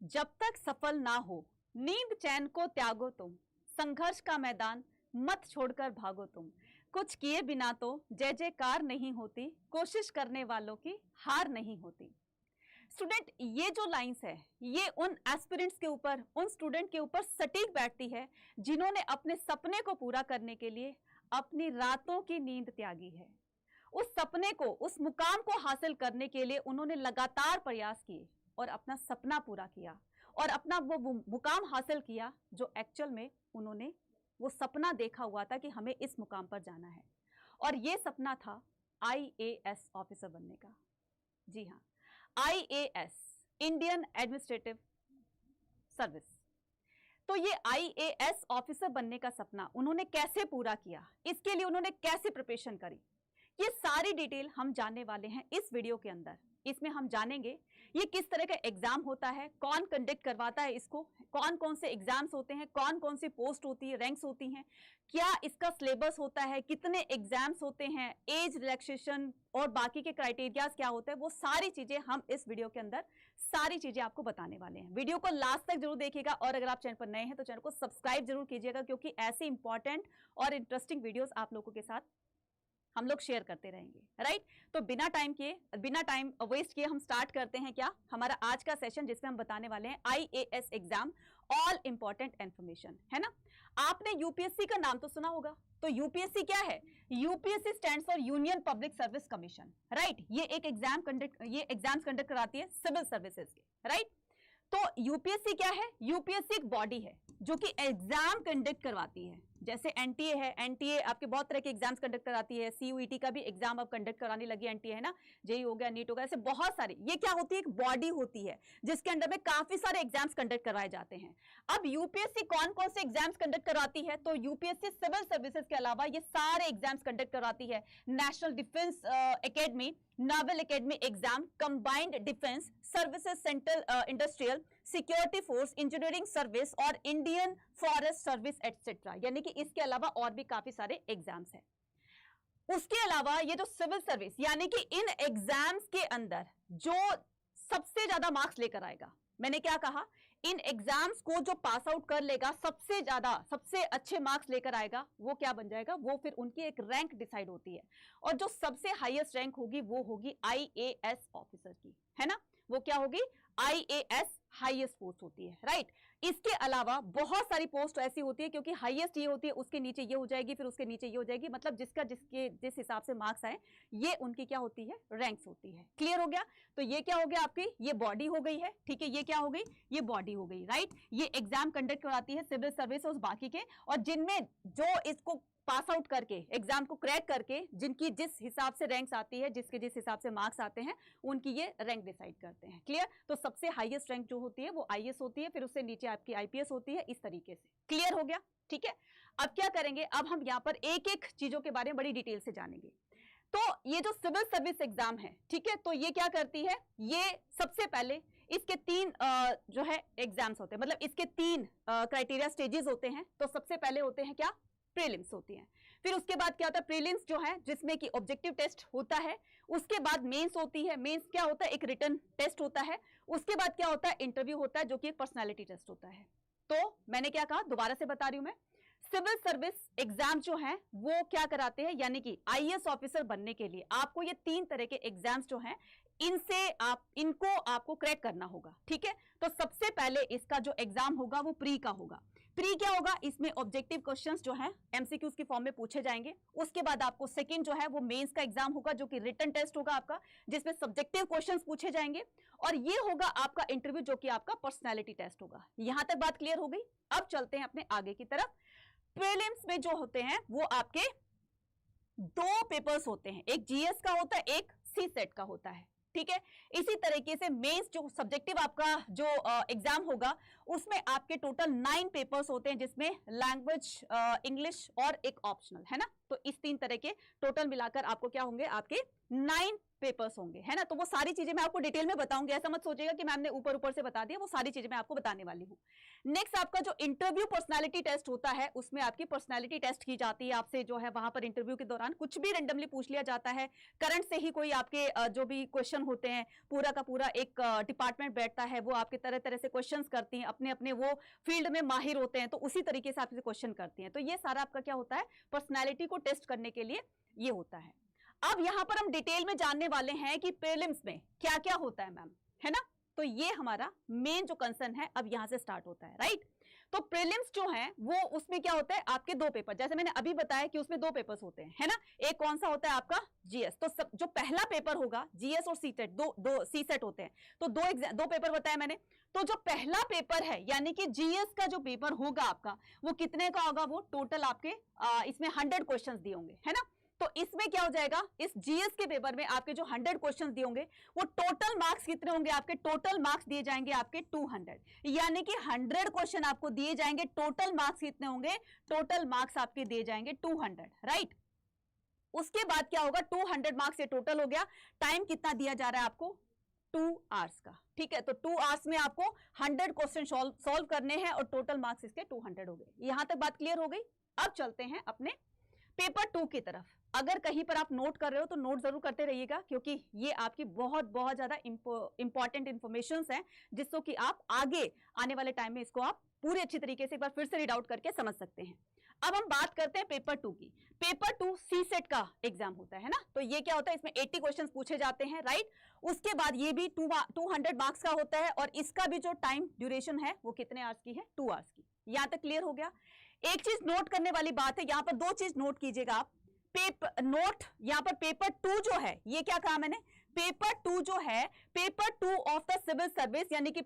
जब तक सफल ना हो नींद चैन को त्यागो तुम, संघर्ष का मैदान मत छोड़कर भागो तुम, कुछ किए बिना तो जय जयकार नहीं होती, कोशिश करने वालों की हार नहीं होती। स्टूडेंट, ये जो लाइंस है ये उन एस्पिरेंट्स के ऊपर, उन स्टूडेंट के ऊपर सटीक बैठती है जिन्होंने अपने सपने को पूरा करने के लिए अपनी रातों की नींद त्यागी है। उस सपने को, उस मुकाम को हासिल करने के लिए उन्होंने लगातार प्रयास किए और अपना सपना पूरा किया और अपना वो मुकाम हासिल किया जो एक्चुअल में उन्होंने वो सपना देखा हुआ था कि हमें इस मुकाम पर जाना है। और ये सपना था आईएएस ऑफिसर बनने का। जी हाँ, आईएएस, इंडियन एडमिनिस्ट्रेटिव सर्विस। तो ये आईएएस ऑफिसर बनने का सपना उन्होंने कैसे पूरा किया, इसके लिए उन्होंने कैसे प्रिपरेशन करी, ये सारी डिटेल हम जानने वाले हैं इस वीडियो के अंदर। इसमें हम जानेंगे ये किस तरह का एग्जाम होता है, कौन कंडक्ट करवाता है इसको, कौन कौन से एग्जाम्स होते हैं, कौन कौन सी पोस्ट होती है, रैंक्स होती हैं, क्या इसका सिलेबस होता है, कितने एग्जाम्स होते हैं, एज रिलैक्सेशन और बाकी के क्राइटेरियाज क्या होते हैं, वो सारी चीजें हम इस वीडियो के अंदर सारी चीजें आपको बताने वाले हैं। वीडियो को लास्ट तक जरूर देखिएगा और अगर आप चैनल पर नए हैं तो चैनल को सब्सक्राइब जरूर कीजिएगा, क्योंकि ऐसे इंपॉर्टेंट और इंटरेस्टिंग वीडियोस आप लोगों के साथ हम लोग शेयर करते रहेंगे। राइट, तो बिना टाइम वेस्ट किए हम स्टार्ट करते हैं क्या हमारा आज का सेशन, जिसमें हम बताने वाले हैं IAS exam all important information, है ना। आपने यूपीएससी का नाम तो सुना होगा, तो यूपीएससी क्या है? UPSC stands for union public service commission. Right, ये एग्जाम्स कंडक्ट कराती है सिविल सर्विसेज के। राइट, तो यूपीएससी क्या है? यूपीएससी एक बॉडी है जो कि एग्जाम कंडक्ट करवाती है। जैसे एनटीए है, एनटीए आपके बहुत तरह के एग्जाम्स कंडक्ट कराती है, सीयूईटी का भी एग्जाम अब कंडक्ट कराने लगी एनटीए, है ना, जेई हो गया, नीट हो गया, ऐसे बहुत सारे। ये क्या होती है? एक बॉडी होती है जिसके अंडर में काफी सारे एग्जाम्स कंडक्ट करवाए जाते हैं। अब यूपीएससी कौन कौन से एग्जाम्स कंडक्ट करवाती है? तो यूपीएससी सिविल सर्विसेज के अलावा ये सारे एग्जाम्स कंडक्ट करवाती है। National defence academy, novel academy exam, combined defence services, central industrial security force, engineering service और इंडियन फॉरेस्ट सर्विस एटसेट्रा। यानी कि इसके अलावा और भी काफी सारे एग्जाम्स हैं। उसके अलावा ये जो सिविल सर्विस, यानी कि इन एग्जाम्स के अंदर जो सबसे ज्यादा मार्क्स लेकर आएगा, मैंने क्या कहा, इन एग्जाम्स को जो पास आउट कर लेगा, सबसे ज्यादा, सबसे अच्छे मार्क्स लेकर आएगा, वो क्या बन जाएगा? वो फिर उनकी एक रैंक डिसाइड होती है और जो सबसे हाईएस्ट रैंक होगी वो होगी आईएएस ऑफिसर की, है ना। वो क्या होगी? आईएएस हाईएस्ट पोस्ट होती है। राइट, इसके अलावा बहुत सारी पोस्ट ऐसी होती है, क्योंकि हाईएस्ट ये होती है, उसके नीचे ये हो जाएगी, फिर उसके नीचे ये हो जाएगी, मतलब जिस हिसाब से मार्क्स आए ये उनकी क्या होती है? रैंक्स होती है। क्लियर हो गया? तो ये क्या हो गया आपकी? ये बॉडी हो गई है, ठीक है। ये क्या हो गई? ये बॉडी हो गई। राइट, ये एग्जाम कंडक्ट कराती है सिविल सर्विस और बाकी के, और जिनमें जो इसको पास आउट करके, एग्जाम को क्रैक करके, जिनकी जिस हिसाब से रैंक्स आती है, जिसके जिस हिसाब से मार्क्स आते हैं, उनकी ये रैंक डिसाइड करते हैं। क्लियर? तो सबसे हाईएस्ट रैंक जो होती है वो आईएएस होती है, फिर उससे नीचे आपकी आईपीएस होती है, इस तरीके से। क्लियर हो गया? ठीक है। अब क्या करेंगे, अब हम यहां पर एक एक चीजों के बारे में बड़ी डिटेल से जानेंगे। तो ये जो सिविल सर्विस एग्जाम है, ठीक है, तो ये क्या करती है? ये सबसे पहले इसके तीन जो है एग्जाम्स होते हैं, मतलब इसके तीन क्राइटेरिया स्टेजेस होते हैं। तो सबसे पहले होते हैं क्या? प्रीलिम्स होती हैं। फिर उसके बाद क्या होता है? प्रीलिम्स जो है जिसमें कि ऑब्जेक्टिव टेस्ट होता है। उसके बाद मेंस होती है। मेंस क्या होता है? एक रिटन टेस्ट होता है। उसके बाद क्या होता है? इंटरव्यू होता है, जो कि एक पर्सनालिटी टेस्ट होता है। तो मैंने क्या कहा, दोबारा से बता रही हूं मैं, सिविल सर्विस एग्जाम जो है वो क्या कराते हैं, यानी कि आईएएस ऑफिसर बनने के लिए आपको ये तीन तरह के एग्जाम्स जो हैं इनको आपको क्रैक करना होगा। ठीक है, तो सबसे पहले इसका जो एग्जाम होगा वो प्री का होगा। प्री क्या होगा? इसमें ऑब्जेक्टिव क्वेश्चंस जो हैं एमसीक्यूज की फॉर्म में पूछे जाएंगे। उसके बाद आपको सेकंड जो है वो मेंस का एग्जाम होगा, जो कि रिटन टेस्ट होगा आपका, जिसमें सब्जेक्टिव क्वेश्चंस पूछे जाएंगे। और ये होगा आपका इंटरव्यू, जो कि आपका पर्सनैलिटी टेस्ट होगा। यहां तक बात क्लियर हो गई? अब चलते हैं अपने आगे की तरफ। प्रीलिम्स में जो होते हैं वो आपके दो पेपर्स होते हैं, एक जीएस का होता है, एक सी सेट का होता है। ठीक है, इसी तरीके से मेंस जो सब्जेक्टिव आपका जो एग्जाम होगा उसमें आपके टोटल 9 पेपर्स होते हैं, जिसमें लैंग्वेज, इंग्लिश और एक ऑप्शनल, है ना। तो इस तीन तरह के टोटल मिलाकर आपको क्या होंगे? आपके 9 पेपर्स होंगे, है ना। तो वो सारी चीजें मैं आपको डिटेल में बताऊंगी, ऐसा मत सोचिएगा कि मैम ने ऊपर ऊपर से बता दिया, वो सारी चीजें मैं आपको बताने वाली हूँ। नेक्स्ट आपका जो इंटरव्यू पर्सनालिटी टेस्ट होता है, उसमें आपकी पर्सनालिटी टेस्ट की जाती है। आपसे जो है वहां पर इंटरव्यू के दौरान कुछ भी रेंडमली पूछ लिया जाता है, करंट से ही कोई आपके जो भी क्वेश्चन होते हैं, पूरा का पूरा एक डिपार्टमेंट बैठता है, वो आपके तरह तरह से क्वेश्चन करती हैं, अपने अपने वो फील्ड में माहिर होते हैं, तो उसी तरीके से आपसे क्वेश्चन करती हैं। तो ये सारा आपका क्या होता है, पर्सनैलिटी को टेस्ट करने के लिए ये होता है। अब यहां पर हम डिटेल में जानने वाले हैं कि प्रीलिम्स में क्या क्या होता है मैम, है ना। तो ये हमारा मेन जो कंसर्न है अब यहां से स्टार्ट होता है, राइट। तो प्रीलिम्स जो है वो उसमें क्या होता है, आपके दो पेपर, जैसे मैंने अभी बताया कि उसमें दो पेपर्स होते हैं, है ना। एक कौन सा होता है आपका जीएस, तो जो पहला पेपर होगा जीएस और सीसेट, दो सीसेट होते हैं, तो दो पेपर बताया मैंने। तो जो पहला पेपर है यानी कि जीएस का जो पेपर होगा आपका, वो कितने का होगा, वो टोटल आपके इसमें 100 क्वेश्चन दिए होंगे, है ना। तो इसमें क्या हो जाएगा, इस जीएस के पेपर में आपके जो 100 क्वेश्चंस दिए होंगे, वो टोटल मार्क्स कितने होंगे आपके, टोटल मार्क्स दिए जाएंगे आपके 200, यानी कि 100 क्वेश्चन आपको दिए जाएंगे, टोटल मार्क्स कितने होंगे, टोटल मार्क्स आपके दिए जाएंगे 200, राइट। उसके बाद क्या होगा, 200 मार्क्स ये टोटल हो गया। टाइम कितना दिया जा रहा है आपको, 2 आवर्स का, ठीक है। तो 2 आवर्स में आपको 100 क्वेश्चन सॉल्व करने हैं और टोटल मार्क्स इसके 200 हो गए। यहां तक बात क्लियर हो गई। अब चलते हैं अपने पेपर 2 की तरफ। अगर कहीं पर आप नोट कर रहे हो तो नोट जरूर करते रहिएगा, क्योंकि ये आपकी बहुत बहुत ज्यादा इंपॉर्टेंट इंफॉर्मेशन है, जिससे कि आप आगे आने वाले टाइम में इसको आप पूरी अच्छी तरीके से एक बार फिर से रीड आउट करके समझ सकते हैं। अब हम बात करते हैं पेपर 2 की। पेपर 2 सीसेट का एग्जाम होता है ना। तो ये क्या होता है, इसमें 80 क्वेश्चंस पूछे जाते हैं, राइट। उसके बाद ये भी 200 मार्क्स का होता है, और इसका भी जो टाइम ड्यूरेशन है वो कितने आवर्स की है, 2 आवर्स की। यहां तक क्लियर हो गया। एक चीज नोट करने वाली बात है, यहां पर दो चीज नोट कीजिएगा आप। पेपर नोट, यहां पर पेपर 2 जो है, ये क्या कहा मैंने, पेपर 2 जो है, paper 2 of the civil service, यानी कि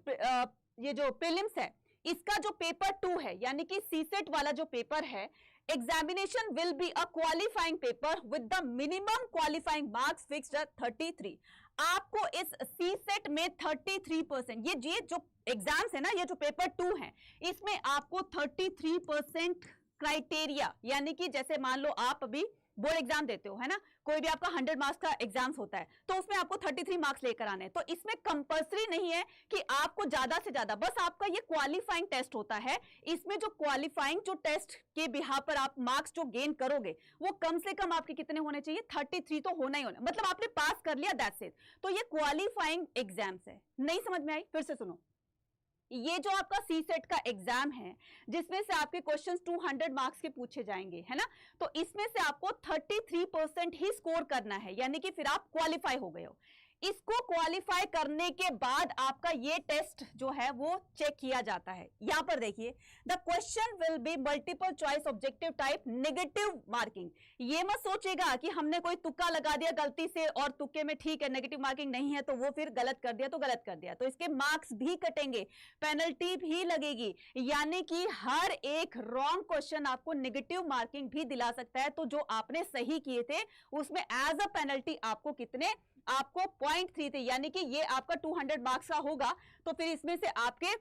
ये जो प्रीलिम्स है, इसका जो पेपर 2 है, यानी कि सीसेट वाला जो पेपर है, examination will be a qualifying paper with the minimum qualifying marks fixed at 33। आपको इस सीसेट में 33%, ये जो एग्जाम्स है ना, ये जो पेपर 2 है, इसमें आपको 33% क्राइटेरिया, यानी कि जैसे मान लो आप अभी बोर्ड एग्जाम देते हो, है ना, कोई भी आपका 100 मार्क्स का एग्जाम्स होता है, तो उसमें आपको 33 मार्क्स लेकर आने हैं। तो इसमें कंपल्सरी नहीं है कि आपको ज्यादा से ज्यादा, बस आपका ये क्वालिफाइंग टेस्ट होता है। इसमें जो क्वालिफाइंग जो टेस्ट के बिहार पर आप मार्क्स जो गेन करोगे, वो कम से कम आपके कितने होने चाहिए, 33 तो होना ही होना, मतलब आपने पास कर लिया, दैट्स इट। तो ये क्वालिफाइंग एग्जाम्स है। नहीं समझ में आई, फिर से सुनो। ये जो आपका सीसेट का एग्जाम है, जिसमें से आपके क्वेश्चंस 200 मार्क्स के पूछे जाएंगे, है ना, तो इसमें से आपको 33% ही स्कोर करना है, यानी कि फिर आप क्वालिफाई हो गए हो। इसको क्वालिफाई करने के बाद आपका ये टेस्ट जो है वो चेक किया जाता है। यहां पर देखिए, the question will be multiple choice objective type negative marking. ये मत सोचेगा कि हमने कोई तुक्का लगा दिया गलती से और तुक्के में ठीक है, नेगेटिव मार्किंग नहीं है तो वो फिर गलत कर दिया तो गलत कर दिया, तो इसके मार्क्स भी कटेंगे, पेनल्टी भी लगेगी, यानी कि हर एक रॉन्ग क्वेश्चन आपको नेगेटिव मार्किंग भी दिला सकता है। तो जो आपने सही किए थे उसमें एज अ पेनल्टी आपको कितने, आपको 0.3 थे, यानी कि ये आपका 200 मार्क्स का होगा, तो फिर इसमें से आपके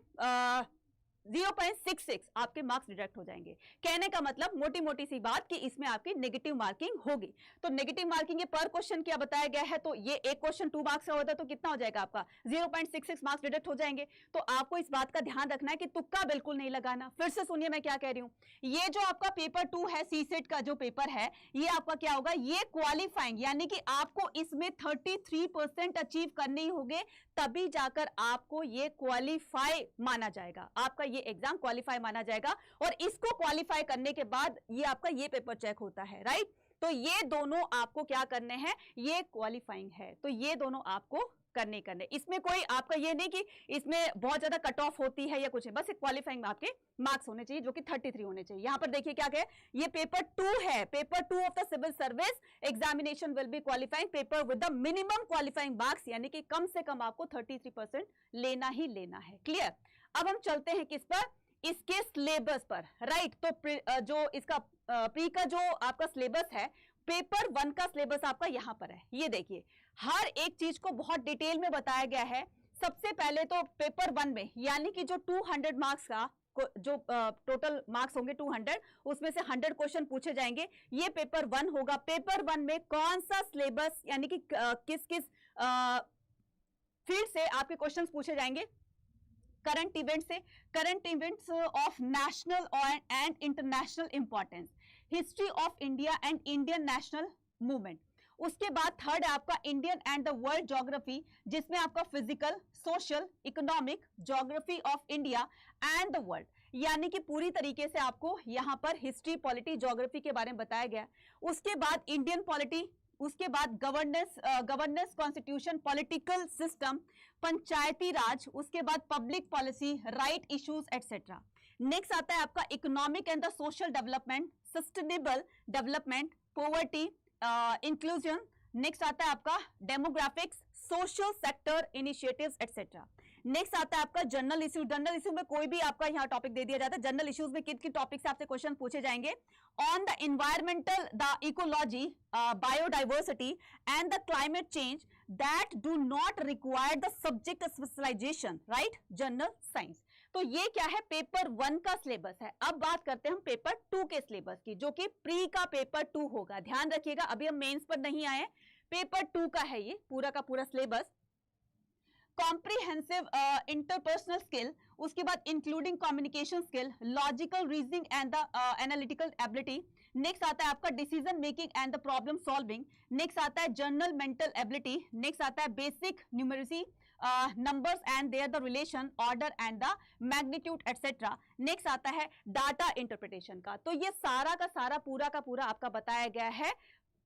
0.66 आपके मार्क्स डिडक्ट हो जाएंगे। कहने का मतलब मोटी मोटी सी बात कि इसमें आपकी नेगेटिव मार्किंग होगी। तो नेगेटिव मार्किंग ये पर क्वेश्चन क्या बताया गया है, तो ये एक क्वेश्चन 2 मार्क्स का होता है तो कितना हो जाएगा आपका 0.66 मार्क्स डिडक्ट हो जाएंगे। तो आपको इस बात का ध्यान रखना है कि तुक्का बिल्कुल नहीं लगाना। फिर से सुनिए मैं क्या कह रही हूं, ये जो आपका पेपर 2 है, सीसेट का जो पेपर है, ये आपका क्या होगा, ये क्वालिफाइंग, यानी कि आपको इसमें 33% अचीव करने ही होंगे, तभी जाकर आपको ये क्वालिफाई माना जाएगा, आपका ये एग्जाम क्वालिफाई माना जाएगा। और इसको क्वालिफाई करने के बाद ये आपका ये पेपर चेक होता है, राइट। तो ये दोनों आपको क्या करने हैं, ये क्वालिफाइंग है, तो ये दोनों आपको करने। इसमें कोई आपका ये नहीं कि इसमें बहुत ज्यादा कट ऑफ होती है या कुछ है, बस एक क्वालिफाइंग में आपके मार्क्स होने चाहिए जो कि 33 होने चाहिए। यहां पर देखिए क्या कहे, ये पेपर 2 है, paper 2 of the civil service examination will be qualifying paper with the minimum qualifying marks, यानी कि कम से कम आपको 33% लेना ही लेना है। क्लियर। अब हम चलते हैं किस पर, इसके सिलेबस पर, राइट। तो जो इसका प्री का जो आपका सिलेबस है, पेपर 1 का सिलेबस आपका यहां पर है। ये देखिए, हर एक चीज को बहुत डिटेल में बताया गया है। सबसे पहले तो पेपर 1 में, यानी कि जो 200 मार्क्स का जो टोटल मार्क्स होंगे 200, उसमें से 100 क्वेश्चन पूछे जाएंगे। ये पेपर 1 होगा। पेपर 1 में कौन सा सिलेबस यानी कि किस किस फील्ड से आपके क्वेश्चंस पूछे जाएंगे? करंट इवेंट से, current events of national and international importance, history of India and Indian national movement. उसके बाद थर्ड है आपका Indian and the world geography, जिसमें आपका physical, social, economic, geography of India and the world, यानी कि पूरी तरीके से आपको यहां पर हिस्ट्री, पॉलिटी, ज्योग्राफी के बारे में बताया गया। उसके बाद इंडियन पॉलिटी, उसके बाद गवर्नेंस, कॉन्स्टिट्यूशन, पॉलिटिकल सिस्टम, पंचायती राज, उसके बाद public policy, right issues etcetera. Next आता है आपका economic and the social development, sustainable development, poverty, inclusion. Next आता है आपका demographics, social sector initiatives etcetera. Next आता है आपका जनरल इश्यू। जनरल इश्यू में कोई भी आपका यहाँ टॉपिक दे दिया जाता है। जनरल इश्यूज में किन टॉपिक से आपसे क्वेश्चन पूछे जाएंगे? On the environmental, the ecology, biodiversity and the climate change that do not require the subject specialization, right, general science. तो ये क्या है? पेपर 1 का सिलेबस है। अब बात करते हैं हम पेपर 2 के सिलेबस की, जो कि प्री का पेपर 2 होगा। ध्यान रखिएगा, अभी हम मेंस पर नहीं आए, पेपर 2 का है ये पूरा का पूरा सिलेबस। कॉम्प्रिहेंसिव इंटरपर्सनल स्किल, उसके बाद including communication skill, logical reasoning and the analytical ability. Next आता है आपका decision making and the problem solving. Next आता है जनरल मेंटल एबिलिटी। नेक्स्ट आता है basic numeracy, numbers and their the relation, order and the magnitude etc. Next आता है data interpretation का। तो ये सारा का सारा पूरा का पूरा आपका बताया गया है।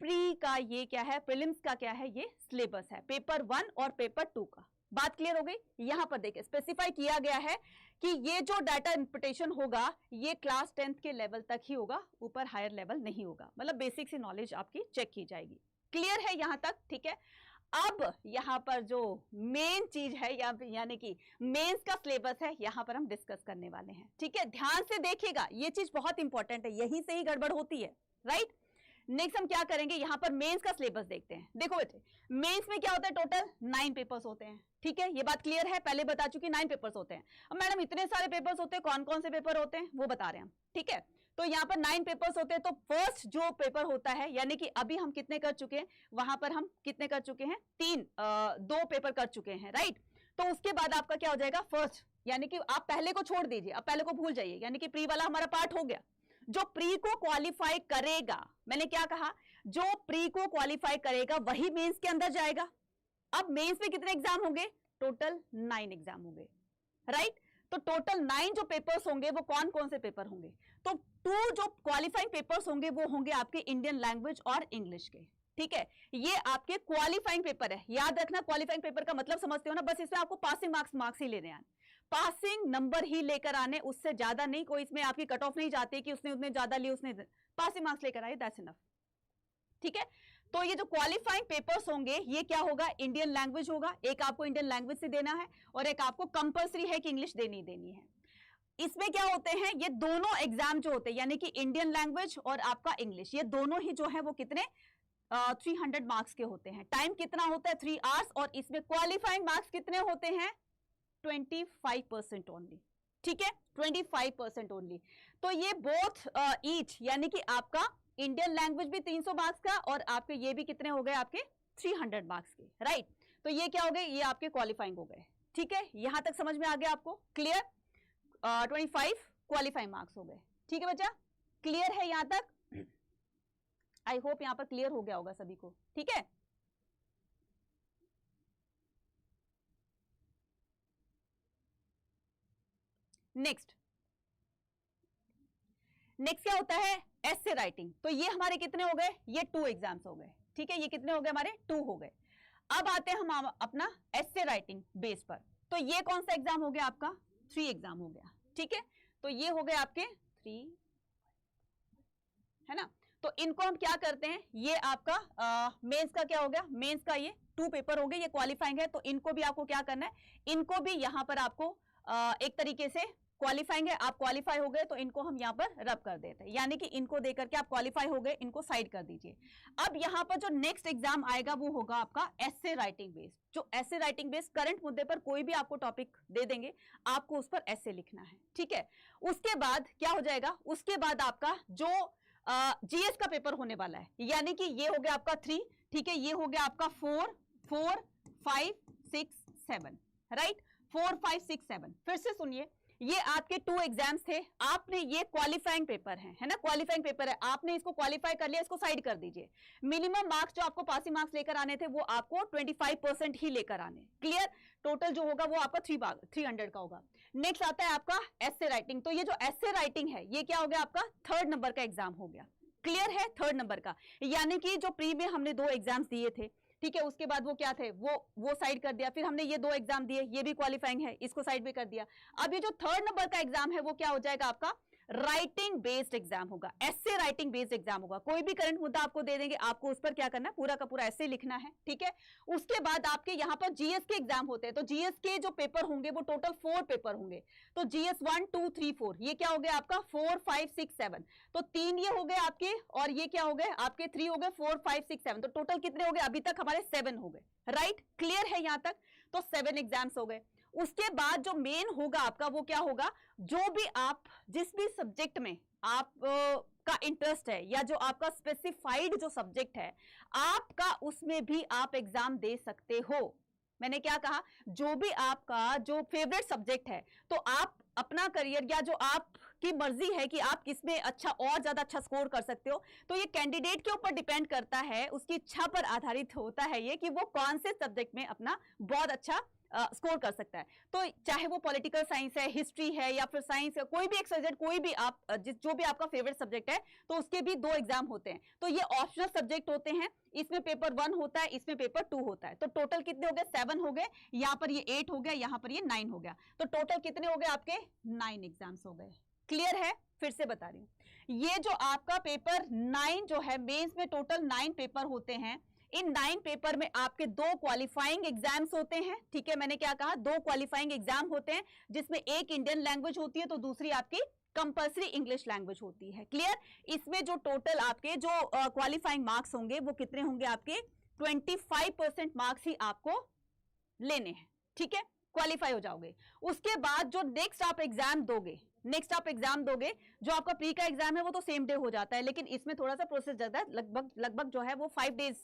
प्री का ये क्या है, प्रीलिम्स का क्या है, ये सिलेबस है पेपर 1 और पेपर 2 का। बात क्लियर हो गई? यहां पर देखिए स्पेसिफाई किया गया है कि ये जो डाटा इंटरप्रिटेशन होगा ये क्लास 10th के लेवल तक ही होगा, ऊपर हायर लेवल नहीं होगा। मतलब बेसिक सी नॉलेज आपकी चेक की जाएगी। क्लियर है यहां तक? ठीक है। अब यहां पर जो मेन चीज है यानी कि मेंस का सिलेबस है, यहां पर हम डिस्कस करने वाले हैं। ठीक है, ध्यान से देखिएगा, ये चीज बहुत इंपॉर्टेंट है, यहीं से ही गड़बड़ होती है, राइट। नेक्स्ट हम क्या करेंगे, यहां पर मेंस का सिलेबस देखते हैं। देखो बेटे, मेंस में क्या होता है, टोटल 9 पेपर्स होते हैं। ठीक है, ये बात क्लियर है, पहले बता चुकी 9 पेपर्स होते हैं। अब मैडम इतने सारे पेपर्स होते हैं, कौन कौन से पेपर होते हैं वो बता रहे हैं हम। ठीक है, तो यहाँ पर 9 पेपर्स होते हैं। तो फर्स्ट जो पेपर होता है, यानी कि अभी हम कितने कर चुके हैं, वहां पर हम कितने कर चुके हैं, 2 पेपर कर चुके हैं, राइट। तो उसके बाद आपका क्या हो जाएगा, फर्स्ट, यानी कि आप पहले को छोड़ दीजिए, अब पहले को भूल जाइए, यानी कि प्री वाला हमारा पार्ट हो गया। जो प्री को क्वालिफाई करेगा, मैंने क्या कहा, जो प्री को क्वालिफाई करेगा वही मेंस के अंदर जाएगा। अब मेंस में कितने एग्जाम होंगे, टोटल 9 एग्जाम होंगे, राइट। तो टोटल 9 जो पेपर्स होंगे वो कौन कौन से पेपर होंगे, तो 2 जो क्वालिफाइंग पेपर्स होंगे वो होंगे आपके इंडियन लैंग्वेज और इंग्लिश के। ठीक है, ये आपके क्वालिफाइंग पेपर है, याद रखना। क्वालिफाइंग पेपर का मतलब समझते हो ना, बस इसमें आपको पासिंग मार्क्स ही लेने आए, पासिंग नंबर ही लेकर आने, उससे ज्यादा नहीं। कोई इसमें आपकी कट ऑफ नहीं जाती कि उसने उतने ज्यादा लिए, उसने पासिंग मार्क्स लेकर आए, दैट्स इनफ। ठीक है, तो ये जो क्वालिफाइंग पेपर्स होंगे ये क्या होगा, इंडियन लैंग्वेज होगा, एक आपको इंडियन लैंग्वेज से देना है और एक आपको कंपलसरी है कि इंग्लिश देनी है। इसमें क्या होते हैं, ये दोनों एग्जाम जो होते हैं, यानी कि इंडियन लैंग्वेज और आपका इंग्लिश, ये दोनों ही जो है वो कितने 300 मार्क्स के होते हैं। टाइम कितना होता है, 3 आवर्स, और इसमें क्वालिफाइंग मार्क्स कितने होते हैं, 25% ओनली। ठीक है, 25% ओनली। तो ये बोथ ईच, यानी कि आपका इंडियन लैंग्वेज भी 300 मार्क्स का और आपके ये भी कितने हो गए, आपके 300 मार्क्स के, राइट। तो ये क्या हो गए, ये आपके क्वालिफाइंग हो गए। ठीक है, यहां तक समझ में आ गया आपको, क्लियर। 25 क्वालिफाइंग मार्क्स हो गए। ठीक है बच्चा, क्लियर है यहां तक? आई होप यहां पर क्लियर हो गया होगा सभी को। ठीक है, नेक्स्ट क्या होता है, एसे राइटिंग। तो ये हमारे कितने हो गए, ये 2 एग्जाम्स हो गए। ठीक है, ये कितने हो गए, हमारे 2 हो गए। अब आते हैं हम अपना एसे राइटिंग बेस पर। तो ये कौन सा एग्जाम हो गया आपका, 3 एग्जाम हो गया। ठीक है, तो ये हो गए आपके 3, है ना। तो इनको हम क्या करते हैं, ये आपका मेंस का क्या हो गया, मेंस का ये 2 पेपर हो गए, ये क्वालिफाइंग है। तो इनको भी आपको क्या करना है, इनको भी यहां पर आपको एक तरीके से क्वालिफाइंग है, आप क्वालिफाई हो गए तो इनको हम यहाँ पर रब कर देते हैं, यानी कि इनको देकर के आप क्वालिफाई हो गए, इनको साइड कर दीजिए। अब यहाँ पर जो नेक्स्ट एग्जाम आएगा वो होगा आपका एसे राइटिंग बेस्ड। जो एसे राइटिंग बेस्ड करंट मुद्दे पर कोई भी आपको टॉपिक दे देंगे, आपको उस पर एसे लिखना है, ठीक है। उसके बाद क्या हो जाएगा, उसके बाद आपका जो जीएस का पेपर होने वाला है, यानी कि ये हो गया आपका 3, ठीक है, ये हो गया आपका 4, 5, 6, 7, राइट, 4, 5, 6, 7। फिर से सुनिए, ये आपके 2 एग्जाम्स थे, आपने ये क्वालिफाइंग पेपर है ना, क्वालिफाइंग पेपर है, आपने इसको क्वालिफाई कर लिया, इसको साइड कर दीजिए। मिनिमम मार्क्स जो आपको पासिंग मार्क्स लेकर आने थे वो आपको 25% ही लेकर आने, क्लियर। टोटल जो होगा वो आपका 300 का होगा। नेक्स्ट आता है आपका एसे राइटिंग। तो ये जो एसे राइटिंग है ये क्या हो गया आपका 3rd नंबर का एग्जाम हो गया, क्लियर है, 3rd नंबर का। यानी कि जो प्री में हमने 2 एग्जाम्स दिए थे, ठीक है, उसके बाद वो क्या थे, वो साइड कर दिया, फिर हमने ये 2 एग्जाम दिए, ये भी क्वालिफाइंग है, इसको साइड भी कर दिया। अब ये जो 3rd नंबर का एग्जाम है वो क्या हो जाएगा आपका राइटिंग बेस्ड एग्जाम होगा, ऐसे राइटिंग बेस्ड एग्जाम होगा। कोई भी करंट मुद्दा आपको दे देंगे, आपको उस पर क्या करना है, पूरा का पूरा ऐसे लिखना है, ठीक है। उसके बाद आपके यहाँ पर जीएस के एग्जाम होते हैं, तो जीएस के जो पेपर होंगे वो टोटल 4 पेपर होंगे। तो जीएस 1, 2, 3, 4, ये क्या हो गया आपका 4, 5, 6, 7। तो 3 ये हो गए आपके, और ये क्या हो गए आपके 3 हो गए, 4, 5, 6, 7। तो टोटल कितने हो गए, अभी तक हमारे 7 हो गए, राइट, क्लियर है यहाँ तक। तो 7 एग्जाम्स हो गए। उसके बाद जो मेन होगा आपका वो क्या होगा, जो भी आप जिस भी सब्जेक्ट में आप का इंटरेस्ट है, या जो आपका स्पेसिफाइड जो सब्जेक्ट है आपका, उसमें भी आप एग्जाम दे सकते हो। मैंने क्या कहा, जो भी आपका जो फेवरेट सब्जेक्ट है, तो आप अपना करियर या जो आपकी मर्जी है कि आप किसमें अच्छा और ज्यादा अच्छा स्कोर कर सकते हो, तो ये कैंडिडेट के ऊपर डिपेंड करता है, उसकी इच्छा पर आधारित होता है ये कि वो कौन से सब्जेक्ट में अपना बहुत अच्छा स्कोर कर सकता है। तो चाहे वो पॉलिटिकल साइंस है, हिस्ट्री है, या फिर साइंस है, कोई भी एक सब्जेक्ट, कोई भी आप जो भी आपका फेवरेट सब्जेक्ट है, तो उसके भी 2 एग्जाम होते हैं। तो ये ऑप्शनल सब्जेक्ट होते हैं, इसमें पेपर 1 होता है, इसमें पेपर 2 होता है। तो टोटल कितने हो गए, 7 हो गए, यहाँ पर ये 8 हो गया, यहाँ पर ये 9 हो गया। तो टोटल कितने हो गए आपके 9 एग्जाम्स हो गए, क्लियर है। फिर से बता रही हूं, ये जो आपका पेपर 9 जो है, मेंस में टोटल 9 पेपर होते हैं। इन 9 पेपर में आपके 2 क्वालिफाइंग एग्जाम्स होते हैं, ठीक है, मैंने क्या कहा, 2 क्वालिफाइंग एग्जाम होते हैं, जिसमें एक इंडियन लैंग्वेज होती है, तो दूसरी आपकी कंपल्सरी इंग्लिश लैंग्वेज होती है, क्लियर। इसमें जो टोटल आपके जो क्वालिफाइंग मार्क्स होंगे वो कितने होंगे आपके 25% मार्क्स ही आपको लेने हैं, ठीक है, क्वालिफाई हो जाओगे। उसके बाद जो नेक्स्ट आप एग्जाम दोगे, जो आपका प्री का एग्जाम है वो तो सेम डे हो जाता है, लेकिन इसमें थोड़ा सा प्रोसेस जाता है, लगभग जो है वो 5 डेज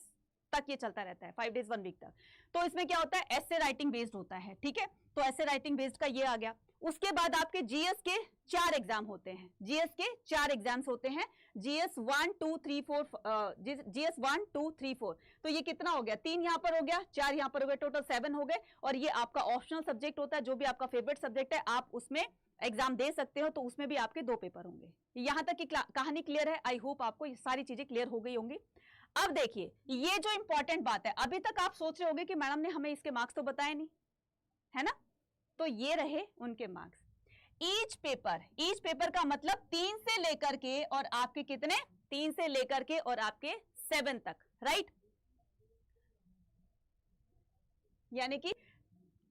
तक ये चलता रहता है, 5 डेज 1 वीक तक। तो इसमें क्या होता है, ऐसे राइटिंग बेस्ड होता है, ठीक है। तो ऐसे राइटिंग बेस्ड का ये आ गया। उसके बाद आपके जीएस के 4 एग्जाम होते हैं, जीएस के 4 एग्जाम्स होते हैं, जीएस 1, 2, 3, 4, जीएस 1, 2, 3, 4। तो ये कितना हो गया, 3 यहां पर हो गया, 4 यहां पर हो गए, टोटल 7 हो गए। और ये आपका ऑप्शनल सब्जेक्ट होता है, जो भी आपका फेवरेट सब्जेक्ट है आप उसमें एग्जाम दे सकते हो, तो उसमें भी आपके 2 पेपर होंगे। यहां तक की कहानी क्लियर है, आई होप आपको ये सारी चीजें क्लियर हो गई होंगी। अब देखिए, ये जो इंपॉर्टेंट बात है, अभी तक आप सोच रहे होंगे कि मैडम ने हमें इसके मार्क्स तो बताए नहीं, है ना। तो ये रहे उनके मार्क्स। ईच पेपर का मतलब 3 से लेकर के और आपके कितने, 3 से लेकर के और आपके 7 तक, राइट, यानी कि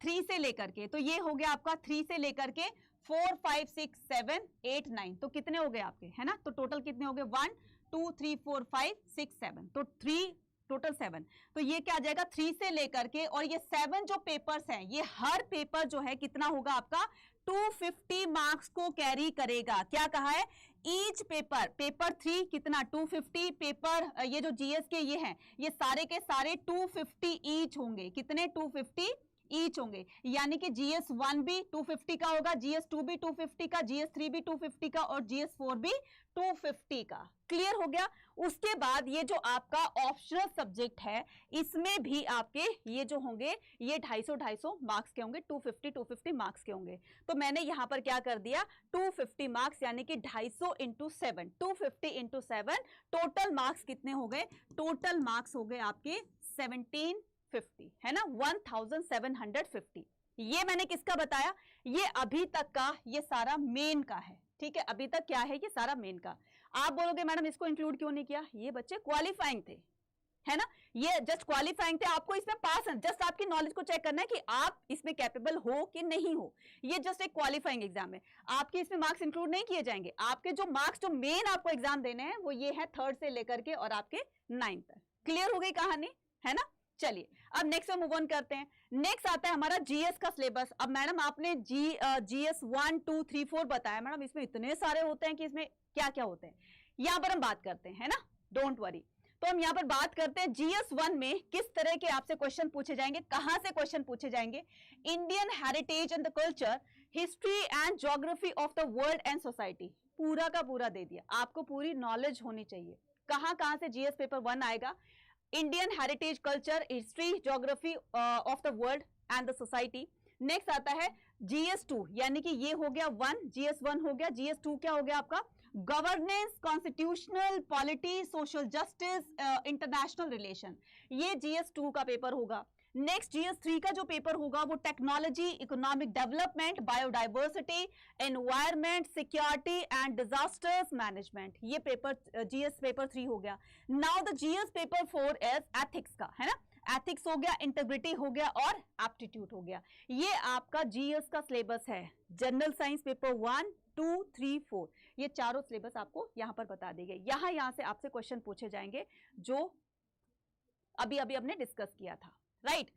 3 से लेकर के, तो ये हो गया आपका 3 से लेकर के 4, 5, 6, 7, 8, 9। तो कितने हो गए आपके, है ना। तो टोटल कितने हो गए, 1, 2, 3, 4, 5, 6, 7। तो 3 टोटल 7। तो ये क्या आ जाएगा 3 से लेकर के, और ये 7 जो पेपर्स हैं, ये हर पेपर जो है कितना होगा आपका 250 मार्क्स को कैरी करेगा। क्या कहा है, ईच पेपर 3 कितना 250, पेपर ये जो जीएस के ये हैं, ये सारे के सारे 250 ईच होंगे। कितने 250 ईच होंगे, यानी कि जीएस 1 भी 250 का होगा, जीएस 2 भी 250 का, जीएस 3 भी 250 का, और जीएस 4 भी 250 का। क्लियर हो गया। उसके बाद ये जो आपका ऑप्शनल सब्जेक्ट है, इसमें भी आपके ये जो होंगे ये 250 मार्क्स के होंगे, 250 मार्क्स के होंगे। तो मैंने यहां पर क्या कर दिया, 250 मार्क्स यानी कि 250 इंटू 7, 250 इंटू 7, टोटल मार्क्स कितने हो गए, टोटल मार्क्स हो गए आपके 1750, है ना, 1750। ये मैंने किसका बताया, ये अभी तक का ये सारा मेन का है, ठीक है, अभी तक क्या है ये सारा मेन का। आप बोलोगे मैडम इसको इंक्लूड क्यों नहीं किया, ये बच्चे क्वालिफाइंग थे, है ना, ये जस्ट क्वालिफाइंग थे, आपको इसमें पास है, जस्ट आपकी नॉलेज को चेक करना है कि आप इसमें कैपेबल हो कि नहीं हो, ये जस्ट एक क्वालिफाइंग एग्जाम है, आपके इसमें मार्क्स इंक्लूड नहीं किए जाएंगे, आपके जो मार्क्स जो मेन आपको एग्जाम देने हैं वो ये है 3rd से लेकर के और आपके 9th तक। क्लियर हो गई कहानी, है ना। चलिए अब नेक्स्ट में मूव ऑन करते हैं। नेक्स्ट आता है हमारा जीएस का सिलेबस। अब मैडम आपने जीएस 1 2 3 4 बताया, मैडम इसमें इतने सारे होते हैं कि इसमें क्या क्या होते हैं, यहां पर हम बात करते हैं, है ना, डोंट वरी। तो हम यहां पर बात करते हैं जीएस 1 में किस तरह के आपसे क्वेश्चन पूछे जाएंगे, कहां से क्वेश्चन पूछे जाएंगे। Indian heritage and the culture, history and geography of the world and society, पूरा का पूरा दे दिया, आपको पूरी नॉलेज होनी चाहिए कहां से जीएस पेपर 1 आएगा। Indian heritage, culture, history, geography of the world and the society. Next आता है जीएस 2, यानी कि ये हो गया 1, जीएस 1 हो गया, जीएस 2 क्या हो गया आपका, governance, constitutional polity, social justice, international relation, ये जीएस 2 का पेपर होगा। नेक्स्ट जीएस 3 का जो पेपर होगा वो technology, economic development, biodiversity, environment, security and disasters management, ये पेपर जीएस पेपर 3 हो गया। Now the GS paper 4 is ethics का, है ना, एथिक्स हो गया, इंटीग्रिटी हो गया और एप्टीट्यूड हो गया। ये आपका जीएस का सिलेबस है। जनरल साइंस पेपर 1 2 3 4, ये चारों सिलेबस आपको यहां पर बता दी गई। यहां से आपसे क्वेश्चन पूछे जाएंगे जो अभी अभी हमने डिस्कस किया था, राइट।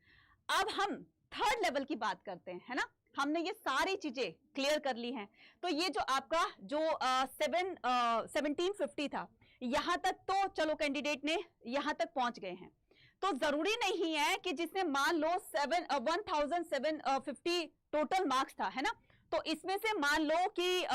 अब हम 3rd लेवल की बात करते हैं, है ना, हमने ये सारी चीजें क्लियर कर ली हैं। तो ये जो आपका जो 1750 था, यहां तक तो चलो कैंडिडेट ने यहां तक पहुंच गए हैं। तो जरूरी नहीं है कि जिसने मान लो 1750 टोटल मार्क्स था, है ना, तो इसमें से मान लो कि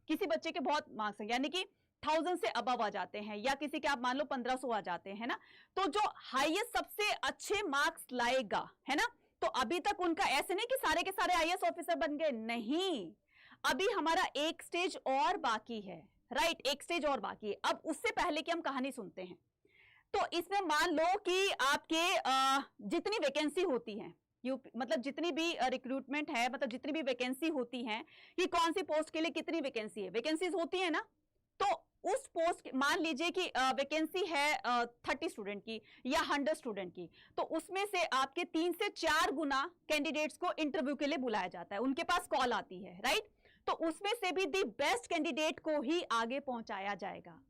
किसी बच्चे के बहुत मार्क्स हैं, यानी कि 1000 से अबव आ जाते हैं, या किसी के आप मान लो 1500 आ जाते हैं ना, तो जो हाईएस्ट सबसे अच्छे मार्क्स लाएगा, है ना, तो अभी तक उनका ऐसे नहीं कि सारे के सारे आईएएस ऑफिसर बन गए, नहीं, अभी हमारा एक स्टेज और बाकी है, राइट, एक स्टेज और बाकी है। अब उससे पहले कि हम कहानी सुनते हैं, तो इसमें मान लो कि आपके जितनी वैकेंसी होती है, मतलब जितनी भी रिक्रूटमेंट है, मतलब जितनी भी वैकेंसी होती है कि कौन सी पोस्ट के लिए कितनी वैकेंसी है, वैकेंसीज होती है ना, तो उस पोस्ट मान लीजिए कि वैकेंसी है 30 स्टूडेंट की या 100 स्टूडेंट की, तो उसमें से आपके 3 से 4 गुना कैंडिडेट्स को इंटरव्यू के लिए बुलाया जाता है, उनके पास कॉल आती है, राइट। तो उसमें से भी दी बेस्ट कैंडिडेट को ही आगे पहुंचाया जाएगा,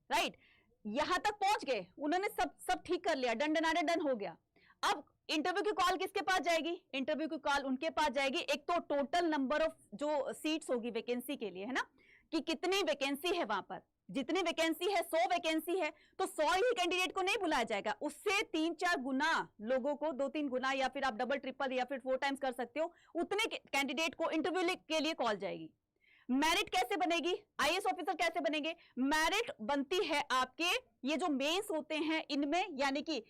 राइट। यहां तक पहुंच गए, उन्होंने सब ठीक कर लिया, डन हो गया। अब इंटरव्यू की कॉल किसके पास जाएगी, इंटरव्यू की कॉल उनके पास जाएगी, एक तो टोटल नंबर ऑफ जो सीट्स होगी वैकेंसी के लिए, है ना, कि कितनी वैकेंसी है वहां पर, जितनी वैकेंसी है 100 वैकेंसी है, तो 100 ही कैंडिडेट को नहीं बुलाया जाएगा, उससे 3-4 गुना लोगों को, 2-3 गुना, या फिर आप डबल ट्रिपल या फिर 4 टाइम्स कर सकते हो, उतने कैंडिडेट को इंटरव्यू के लिए कॉल जाएगी। मेरिट कैसे बनेगी, आईएएस ऑफिसर कैसे बनेंगे, मेरिट बनती है आपके ये जो मेंस होते हैं इनमें, यानी कि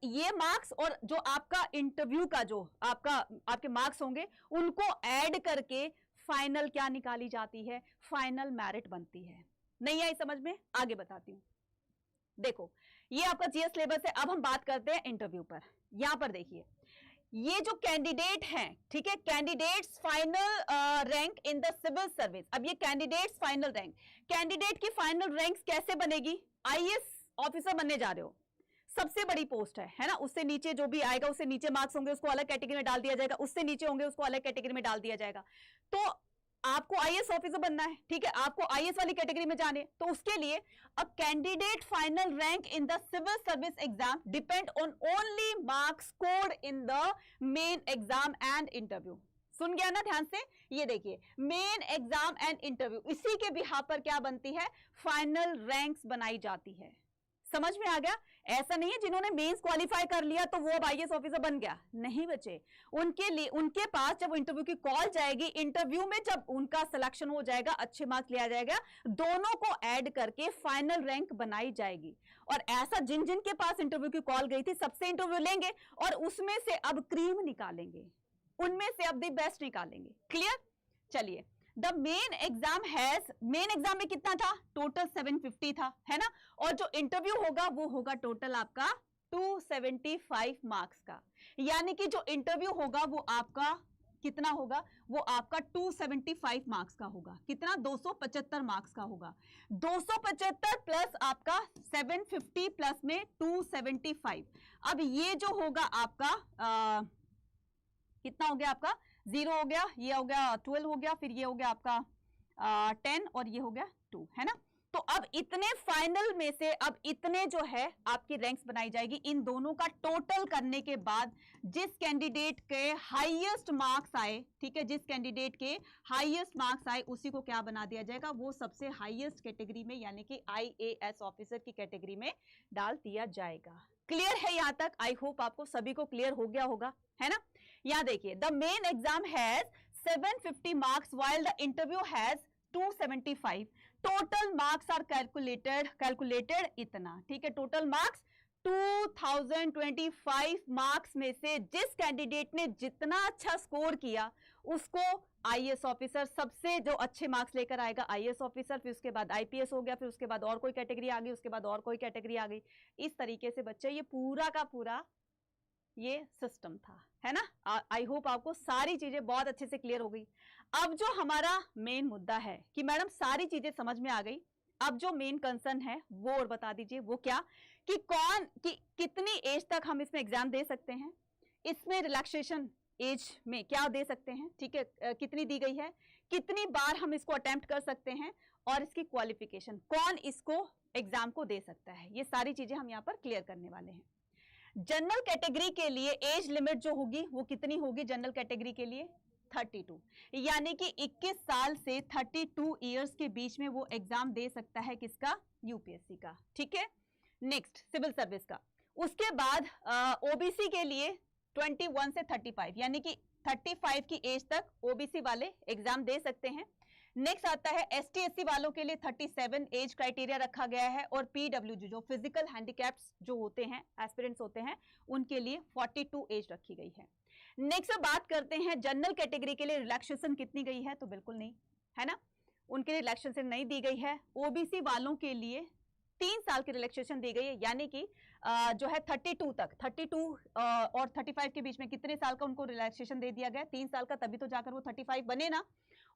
ये मार्क्स और जो आपका इंटरव्यू का जो आपके मार्क्स होंगे उनको ऐड करके फाइनल क्या निकाली जाती है, फाइनल मेरिट बनती है। नहीं आई समझ में, आगे बताती हूं। देखो ये आपका जीएस सिलेबस है। अब हम बात करते हैं इंटरव्यू पर। यहां पर देखिए ये जो कैंडिडेट हैं, ठीक है, candidates final rank in the civil service. अब ये कैंडिडेट्स फाइनल रैंक, कैंडिडेट की फाइनल रैंक कैसे बनेगी, आईएएस ऑफिसर बनने जा रहे हो, सबसे बड़ी पोस्ट है ना, उससे नीचे जो भी आएगा, उससे नीचे मार्क्स होंगे उसको अलग कैटेगरी में डाल दिया जाएगा, उससे नीचे होंगे उसको अलग कैटेगरी में डाल दिया जाएगा। तो आपको आईएएस ऑफिसर बनना है, ठीक है, आपको आईएएस वाली कैटेगरी में जाने, तो उसके लिए a candidate final rank in the civil service exam depend on only marks scored in the main exam and interview. सुन गया ना ध्यान से, ये देखिए मेन एग्जाम एंड इंटरव्यू, इसी के बिहाफ पर क्या बनती है, फाइनल रैंक्स बनाई जाती है। समझ में आ गया, ऐसा नहीं है जिन्होंने मेंस क्वालिफाई कर लिया तो वो अब आईएएस ऑफिसर बन गया, नहीं बच्चे, उनके लिए उनके पास जब इंटरव्यू की कॉल जाएगी, इंटरव्यू में जब उनका सिलेक्शन हो जाएगा, अच्छे मार्क्स लिया जाएगा, दोनों को ऐड करके फाइनल रैंक बनाई जाएगी। और ऐसा जिन जिन के पास इंटरव्यू की कॉल गई थी सबसे इंटरव्यू लेंगे और उसमें से अब क्रीम निकालेंगे, उनमें से अब द बेस्ट निकालेंगे। क्लियर, चलिए the main exam has, main exam में कितना था, टोटल 750 था, है ना, और जो इंटरव्यू होगा वो होगा टोटल आपका 275 मार्क्स का, यानी कि जो इंटरव्यू होगा वो आपका कितना होगा, वो आपका 275 मार्क्स का होगा। कितना, 275 मार्क्स का होगा। 275 प्लस आपका 750 प्लस में 275। अब ये जो होगा आपका कितना हो गया आपका, 0 हो गया, ये हो गया 12 हो गया, फिर ये हो गया आपका 10 और ये हो गया 2, है ना। तो अब इतने फाइनल में से अब इतने जो है आपकी रैंक्स बनाई जाएगी। इन दोनों का टोटल करने के बाद जिस कैंडिडेट के हाईएस्ट मार्क्स आए, ठीक है, जिस कैंडिडेट के हाईएस्ट मार्क्स आए उसी को क्या बना दिया जाएगा, वो सबसे हाईएस्ट कैटेगरी में यानी कि IAS ऑफिसर की कैटेगरी में डाल दिया जाएगा। क्लियर है यहां तक? आई होप आपको सभी को क्लियर हो गया होगा, है ना। यहां देखिए, the main exam has 750 marks while the interview has 275। Total marks are calculated इतना, ठीक है। टोटल मार्क्स 2025 मार्क्स में से जिस कैंडिडेट ने जितना अच्छा स्कोर किया उसको IAS ऑफिसर, सबसे जो अच्छे मार्क्स लेकर आएगा IAS ऑफिसर, फिर उसके बाद IPS हो गया, फिर उसके बाद और कोई कैटेगरी आ गई, उसके बाद और कोई कैटेगरी आ गई। इस तरीके से बच्चे ये पूरा का पूरा ये सिस्टम था, है ना। आई होप आपको सारी चीजें बहुत अच्छे से क्लियर हो गई। अब जो हमारा मेन मुद्दा है कि मैडम सारी चीजें समझ में आ गई, अब जो मेन कंसर्न है वो और बता दीजिए, वो क्या, कि कितनी एज तक हम इसमें एग्जाम दे सकते हैं, इसमें रिलैक्सेशन एज में क्या दे सकते हैं, ठीक है, कितनी दी गई है, कितनी बार हम इसको अटेम्प्ट कर सकते हैं, और इसकी क्वालिफिकेशन, कौन इसको एग्जाम को दे सकता है, ये सारी चीजें हम यहाँ पर क्लियर करने वाले हैं। जनरल कैटेगरी के लिए एज लिमिट जो होगी वो कितनी होगी, जनरल कैटेगरी के लिए 32, यानी कि 21 साल से 32 इयर्स के बीच में वो एग्जाम दे सकता है, किसका, यूपीएससी का, ठीक है। नेक्स्ट सिविल सर्विस का। उसके बाद ओबीसी के लिए 21 से 35, यानी कि 35 की एज तक ओबीसी वाले एग्जाम दे सकते हैं। नेक्स्ट आता है एसटी एससी वालों के लिए 37 एज क्राइटेरिया रखा गया है, और पीडब्ल्यूडी जो फिजिकल हैंडीकैप्स जो होते हैं, एस्पिरेंट्स होते हैं, उनके लिए 42 एज रखी गई है। नेक्स्ट बात करते हैं जनरल कैटेगरी के लिए रिलैक्सेशन कितनी गई है, तो बिल्कुल नहीं, है ना, उनके लिए रिलैक्सेशन नहीं दी गई है। ओबीसी वालों के लिए 3 साल की रिलैक्सेशन दी गई है, यानी कि जो है 32 तक, 32 और 35 के बीच में कितने साल का उनको रिलैक्सेशन दे दिया गया, 3 साल का, तभी तो जाकर वो 35 बने ना।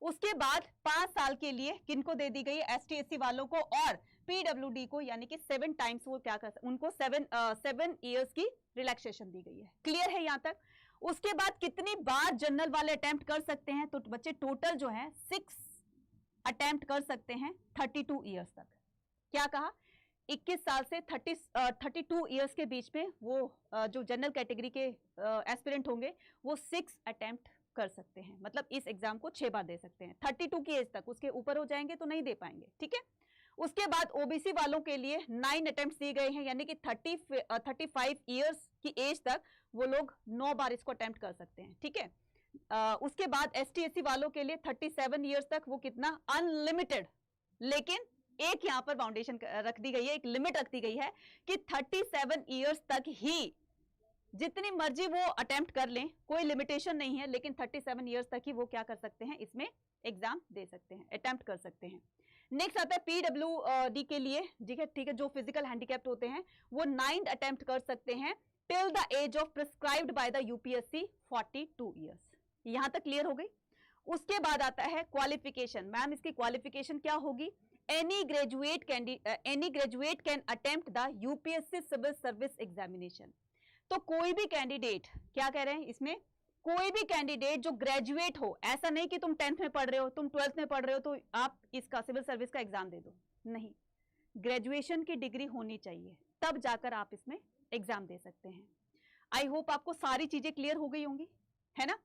उसके बाद 5 साल के लिए किनको दे दी गई है, एसटी एससी वालों को, और पीडब्ल्यूडी को, यानी कि 7 टाइम्स वो क्या कर, उनको 7 इयर्स की रिलैक्सेशन दी गई है। क्लियर है यहां तक? उसके बाद कितनी बार जनरल वाले अटेम्प्ट कर सकते हैं, तो बच्चे टोटल जो है 6 अटेम्प्ट कर सकते हैं 32 इयर्स तक। क्या कहा, 21 साल से 32 इयर्स के बीच में वो जो जनरल कैटेगरी के एस्पिरेंट होंगे वो 6 अटेम्प्ट कर सकते हैं, मतलब इस एग्जाम को 6 बार दे सकते हैं 32 की एज तक। उसके ऊपर हो जाएंगे तो नहीं दे पाएंगे, ठीक है। उसके बाद ओबीसी वालों के लिए 9 अटेम्प्ट दिए गए हैं, यानी कि 35 इयर्स की एज तक वो लोग 9 बार इसको अटेम्प्ट कर सकते हैं, ठीक है। उसके बाद एसटी एससी वालों के लिए 37 इयर्स तक वो कितना, अनलिमिटेड, लेकिन एक यहां पर बाउंडेशन रख दी गई है, एक लिमिट रख दी गई है कि 37 इयर्स तक ही जितनी मर्जी वो अटेम्प्ट कर लें, कोई लिमिटेशन नहीं है, लेकिन 37 इयर्स तक ही वो क्या कर सकते हैं, इसमें एग्जाम दे सकते हैं, अटेम्प्ट कर सकते हैं। नेक्स्ट आता है पीडब्ल्यूडी के लिए, ठीक है, जो फिजिकल हैंडीकैप्ड होते हैं वो 9 अटेम्प्ट कर सकते हैं till the age of prescribed by the UPSC 42 years. यहां तक क्लियर हो गई। उसके बाद आता है क्वालिफिकेशन। मैम इसकी क्वालिफिकेशन क्या होगी, any graduate can attempt the UPSC civil service examination. तो कोई भी कैंडिडेट, क्या कह रहे हैं इसमें, कोई भी कैंडिडेट जो ग्रेजुएट हो, ऐसा नहीं कि तुम 10th में पढ़ रहे हो, तुम 12th में पढ़ रहे हो तो आप इसका सिविल सर्विस का एग्जाम दे दो, नहीं, ग्रेजुएशन की डिग्री होनी चाहिए, तब जाकर आप इसमें एग्जाम दे सकते हैं। आई होप आपको सारी चीजें क्लियर हो गई होंगी, है ना,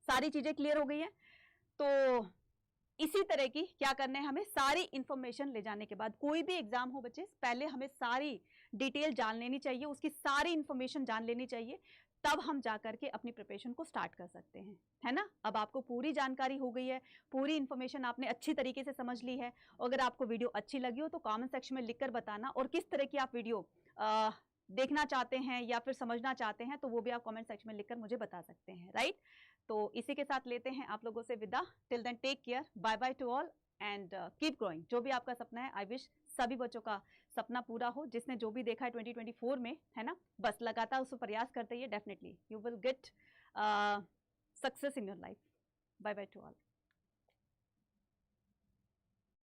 सारी चीजें क्लियर हो गई है। तो इसी तरह की क्या करना है, हमें सारी इंफॉर्मेशन ले जाने के बाद, कोई भी एग्जाम हो बच्चे, पहले हमें सारी डिटेल जान लेनी चाहिए, उसकी सारी इंफॉर्मेशन जान लेनी चाहिए, तब हम जाकर के अपनी प्रिपरेशन को स्टार्ट कर सकते हैं, है ना। अब आपको पूरी जानकारी हो गई है, पूरी इंफॉर्मेशन आपने अच्छी तरीके से समझ ली है। अगर आपको वीडियो अच्छी लगी हो तो कमेंट सेक्शन में लिखकर बताना, और किस तरह की आप वीडियो देखना चाहते हैं या फिर समझना चाहते हैं तो वो भी आप कमेंट सेक्शन में लिखकर मुझे बता सकते हैं, राइट। तो इसी के साथ लेते हैं आप लोगों से विदा। Till then take care, bye bye to all and keep growing. जो भी आपका सपना है, आई विश सभी बच्चों का सपना पूरा हो, जिसने जो भी देखा है 2024 में, है ना, बस लगातार उसको प्रयास करते ही definitely you will get success in your life. Bye bye to all.